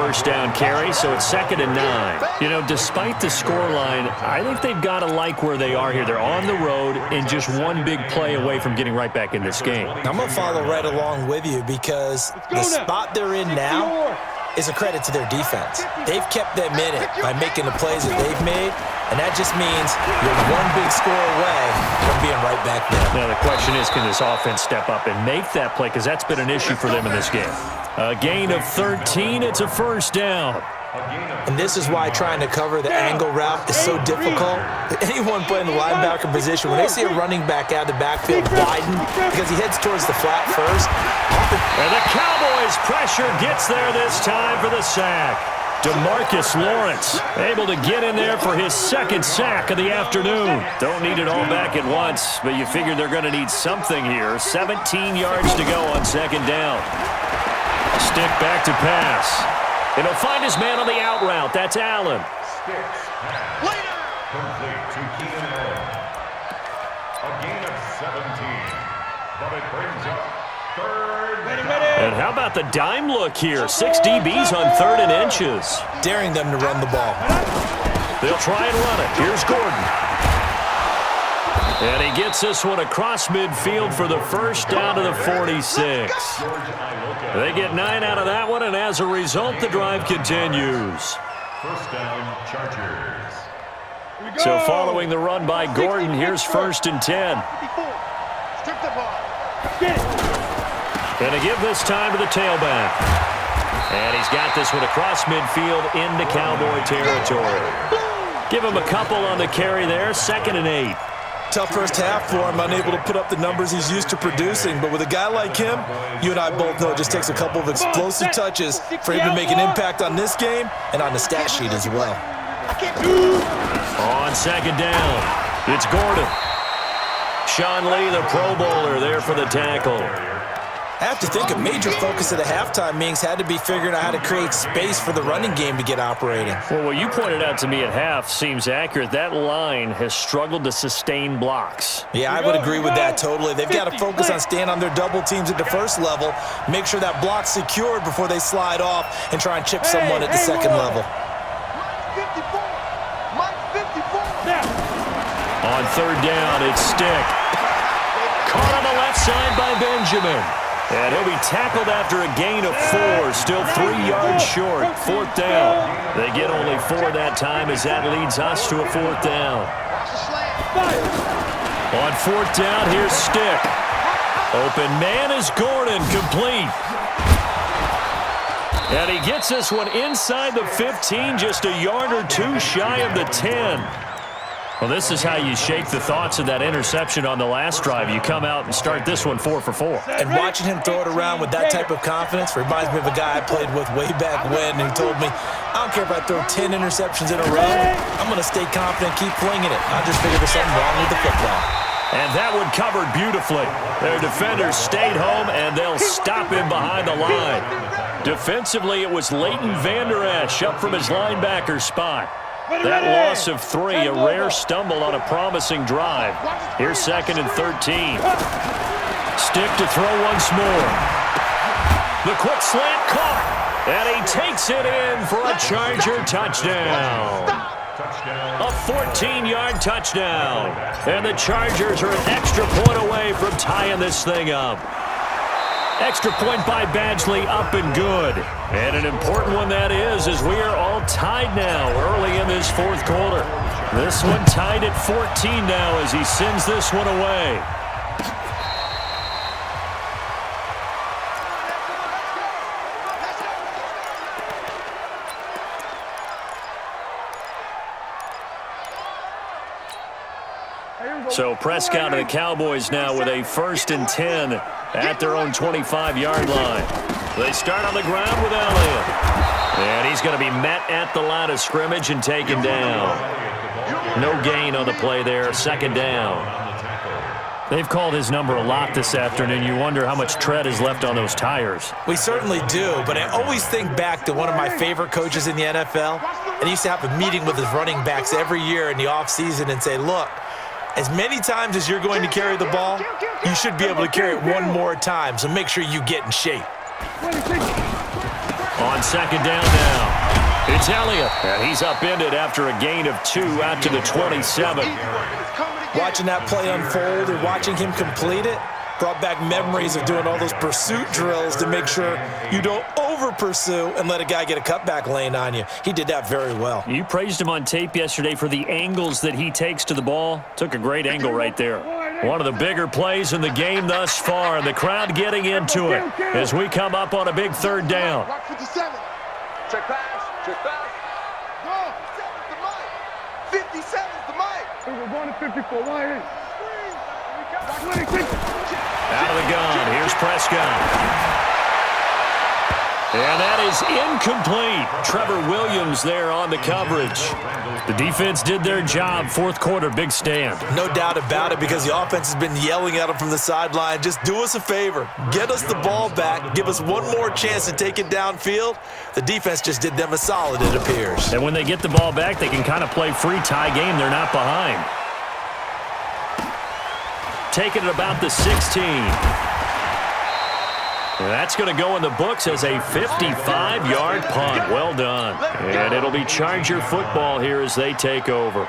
first down carry, so it's 2nd and 9. You know, despite the scoreline, I think they've got to like where they are here. They're on the road and just one big play away from getting right back in this game. I'm going to follow right along with you because the spot they're in now is a credit to their defense. They've kept them in it by making the plays that they've made, and that just means you're one big score away from being right back there. Now the question is, can this offense step up and make that play, because that's been an issue for them in this game. A gain of 13, it's a first down. And this is why trying to cover the angle route is so difficult. Anyone playing the linebacker position, when they see a running back out of the backfield widen because he heads towards the flat first. And the Cowboys pressure gets there this time for the sack. DeMarcus Lawrence able to get in there for his 2nd sack of the afternoon. Don't need it all back at once, but you figure they're going to need something here. 17 yards to go on 2nd down. Stick back to pass. And he'll find his man on the out route. That's Allen. Complete to Keenan Allen. A gain of 17. But it brings up 3rd down. And how about the dime look here? 6 DBs on 3rd and inches. Daring them to run the ball. They'll try and run it. Here's Gordon. And he gets this one across midfield for the first down to the 46. They get 9 out of that one, and as a result, the drive continues. First down, Chargers. So following the run by Gordon, here's 1st and 10. And a give this time to the tailback. And he's got this one across midfield into Cowboy territory. Give him a couple on the carry there, 2nd and 8. Tough first half for him, unable to put up the numbers he's used to producing. But with a guy like him, you and I both know it just takes a couple of explosive touches for him to make an impact on this game and on the stat sheet as well. On 2nd down, it's Gordon. Sean Lee, the Pro Bowler, there for the tackle. I have to think a major focus of the halftime meetings had to be figuring out how to create space for the running game to get operating. Well, what you pointed out to me at half seems accurate. That line has struggled to sustain blocks. Yeah, I would agree with that totally. They've got to focus on staying on their double teams at the first level, make sure that block's secured before they slide off and try and chip someone at the second level. On 3rd down, it's Stick. Caught on the left side by Benjamin. And he'll be tackled after a gain of 4, still 3 yards short. 4th down. They get only 4 that time as that leads us to a 4th down. On 4th down, here's Stick. Open man is Gordon, complete. And he gets this one inside the 15, just a yard or 2 shy of the 10. Well, this is how you shake the thoughts of that interception on the last drive. You come out and start this one 4 for 4. And watching him throw it around with that type of confidence reminds me of a guy I played with way back when, who told me, I don't care if I throw 10 interceptions in a row. I'm going to stay confident, keep flinging it. I just figured there's something wrong with the football. And that one covered beautifully. Their defenders stayed home, and they'll stop him behind the line. Defensively, it was Leighton Vander Esch up from his linebacker spot. That loss of 3, a rare stumble on a promising drive. Here's 2nd and 13. Stick to throw once more. The quick slant caught, and he takes it in for a Charger touchdown. A 14-yard touchdown. And the Chargers are an extra point away from tying this thing up. Extra point by Badgley, up and good. And an important one that is, as we are all tied now early in this 4th quarter. This one tied at 14 now as he sends this one away. So Prescott and the Cowboys now with a 1st and 10 at their own 25-yard line. They start on the ground with Elliott. And he's going to be met at the line of scrimmage and taken down. No gain on the play there, 2nd down. They've called his number a lot this afternoon. You wonder how much tread is left on those tires. We certainly do, but I always think back to one of my favorite coaches in the NFL. And he used to have a meeting with his running backs every year in the offseason and say, look, as many times as you're going to carry the ball, you should be able to carry it one more time, so make sure you get in shape. On on second down now. It's Elliott, and he's upended after a gain of 2 out to the 27. Watching that play unfold and watching him complete it brought back memories of doing all those pursuit drills to make sure you don't over-pursue and let a guy get a cutback lane on you. He did that very well. You praised him on tape yesterday for the angles that he takes to the ball. Took a great angle right there. One of the bigger plays in the game thus far, and the crowd getting into it as we come up on a big third down. Check pass. Check pass. Go. 57's the mic. We're going to 54. Why is? Out of the gun. Here's Prescott. And that is incomplete. Trevor Williams there on the coverage. The defense did their job. Fourth quarter, big stand. No doubt about it, because the offense has been yelling at him from the sideline. Just do us a favor. Get us the ball back. Give us one more chance to take it downfield. The defense just did them a solid, it appears. And when they get the ball back, they can kind of play free tie game. They're not behind. Taking it about the 16. And that's going to go in the books as a 55-yard punt. Well done. And it'll be Charger football here as they take over.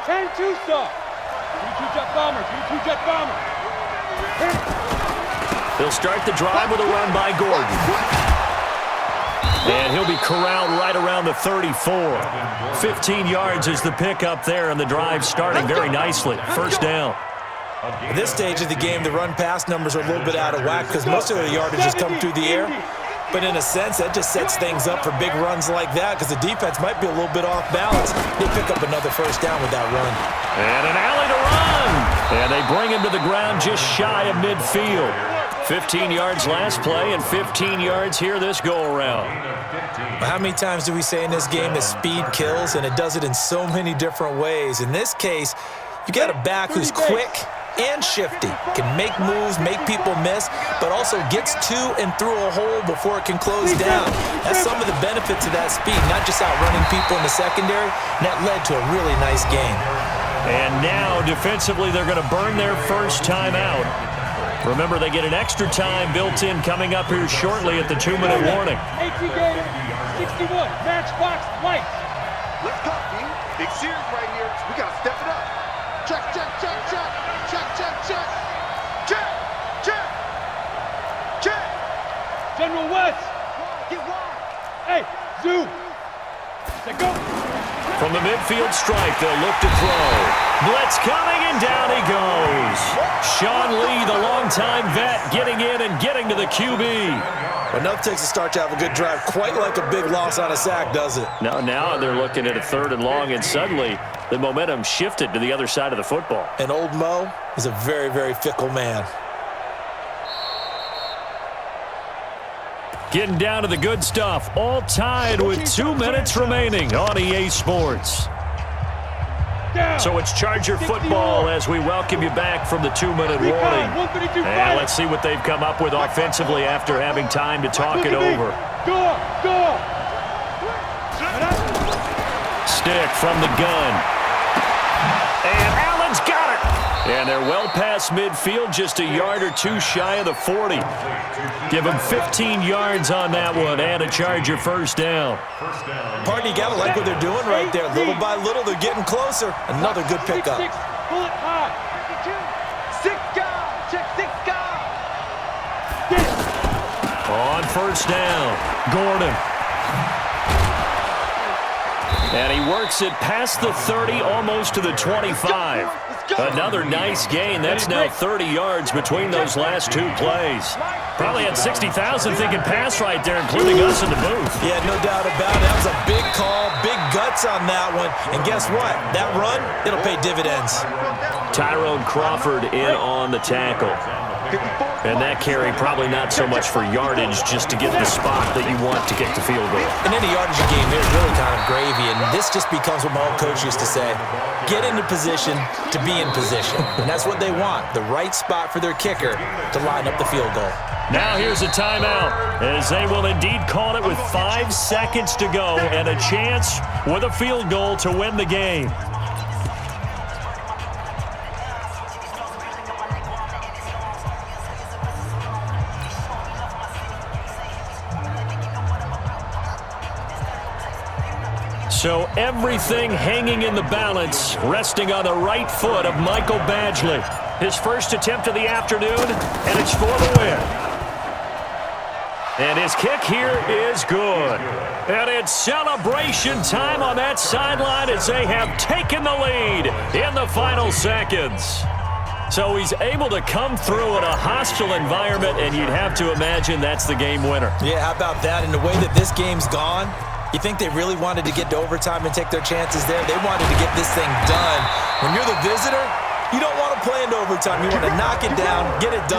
And two-star. Two-jet bomber. Two-jet bomber. They'll start the drive with a run by Gordon. And he'll be corralled right around the 34. 15 yards is the pickup there, and the drive starting very nicely. First down. At this stage of the game, the run-pass numbers are a little bit out of whack because most of the yardage has come through the air. But in a sense, that just sets things up for big runs like that because the defense might be a little bit off balance. They pick up another first down with that run. And an alley to run. And they bring him to the ground just shy of midfield. 15 yards last play and 15 yards here this go-around. How many times do we say in this game that speed kills, and it does it in so many different ways? In this case, you got a back who's quick and shifty, can make moves, make people miss, but also gets to and through a hole before it can close down. That's some of the benefits of that speed, not just outrunning people in the secondary, and that led to a really nice game. And now, defensively, they're going to burn their first time out. Remember, they get an extra time built in coming up here shortly at the 2-minute warning. 18 Gator, 61, matchbox, lights. Let's go, team. Big series right here. We got to step it up. Check, check, check, check. Check, check, check. Check, check. Check. General West. Get wide. Hey, zoom. Let's go. From the midfield stripe, they'll look to throw. Blitz coming, and down he goes. Sean Lee, the longtime vet, getting in and getting to the QB. Enough takes a start to have a good drive, quite like a big loss on a sack, does it? Now they're looking at a 3rd and long, and suddenly the momentum shifted to the other side of the football. And old Mo is a very, very fickle man. Getting down to the good stuff, all tied with 2 minutes remaining on EA Sports. So it's Charger football as we welcome you back from the 2-minute warning. And let's see what they've come up with offensively after having time to talk it over. Stick from the gun. And Allen's got it. And they're well past midfield, just a yard or two shy of the 40. Give them 15 yards on that one and a Charger first down. Partner, you got to like what they're doing right there. Little by little, they're getting closer. Another good pickup. Pull it high. 6 guys. Check 6 guys. On first down, Gordon. And he works it past the 30, almost to the 25. Another nice gain. That's now 30 yards between those last 2 plays. Probably had 60,000 thinking pass right there, including us in the booth. Yeah, no doubt about it. That was a big call, big guts on that one. And guess what? That run, it'll pay dividends. Tyrone Crawford in on the tackle. And that carry probably not so much for yardage, just to get the spot that you want to get the field goal. In any yardage game, there's really kind of gravy, and this just becomes what my old coach used to say. Get into position to be in position. And that's what they want, the right spot for their kicker to line up the field goal. Now here's a timeout, as they will indeed call it with 5 seconds to go and a chance with a field goal to win the game. So everything hanging in the balance, resting on the right foot of Michael Badgley. His first attempt of the afternoon, and it's for the win. And his kick here is good. And it's celebration time on that sideline as they have taken the lead in the final seconds. So he's able to come through in a hostile environment, and you'd have to imagine that's the game winner. Yeah, how about that? And the way that this game's gone, you think they really wanted to get to overtime and take their chances there? They wanted to get this thing done. When you're the visitor, you don't want to play into overtime. You want to knock it down, get it done.